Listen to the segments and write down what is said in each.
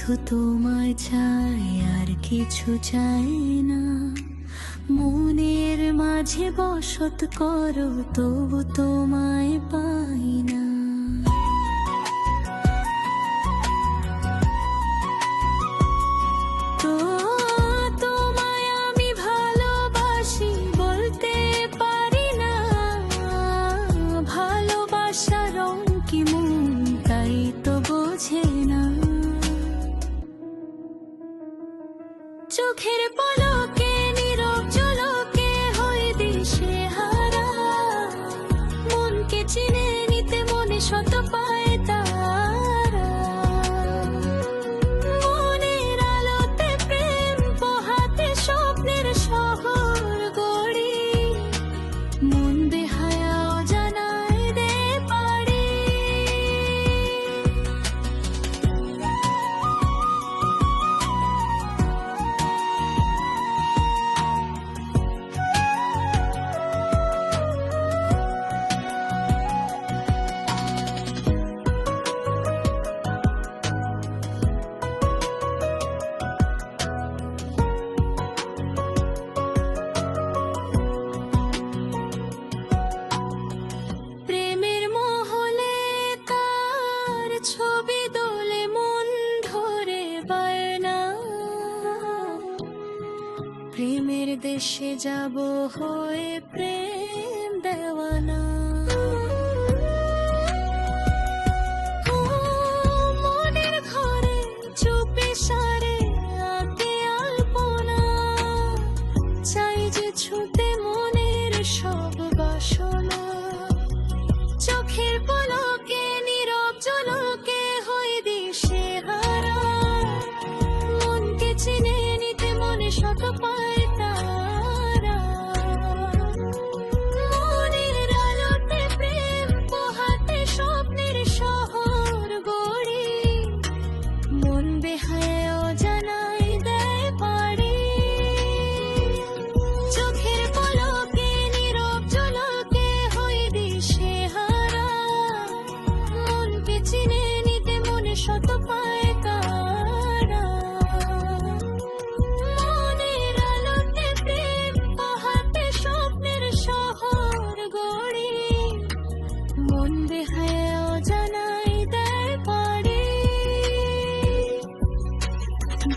শুধু তোমায় চাই, আর কিছু চাই না। মনের মাঝে বসত করো, তবু তোমায় পাই না। তো তোমায় আমি ভালোবাসি বলতে পারি না। ভালোবাসার রং কি মন তাই তো বোঝে না। চোখের পলকে নীরব জলকে হই দিশেহারা। মনকে চিনে নিতে মনে শত পায় তারা। মনের আলোতে প্রেম পোহাতে স্বপ্নের শহর গড়ি। মন বেহায়া অজানায় দে পাড়ি। ছবি দোলে মন ধরে বায়না। প্রেমের দেশে যাব হয়ে প্রেম দেওয়ানা। মনের ঘরে চুপে সারে আঁকে আলপনা। চাই যে ছুতে মনের সব বাসনা। চোখের পলকে নীরব জলকে হই দিশেহারা। মনকে চিনে নিতে মনে শত পায় তারা। মনের আলোতে প্রেম পোহাতে স্বপ্নের শহর গড়ি। মন বেহায় অজানায় দেয় পাড়ি। চোখের পলকে নীরব জলকে হই দিশেহারা। মনকে চিনে নিতে মনে শত পায় তারা। মনের আলোতে প্রেম পোহাতে স্বপ্নের শহর গড়ি। মন বেহায় অজানায় দেয় পাড়ি।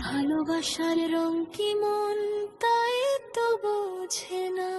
ভালোবাসার রং কি মন তাই তো বোঝে না।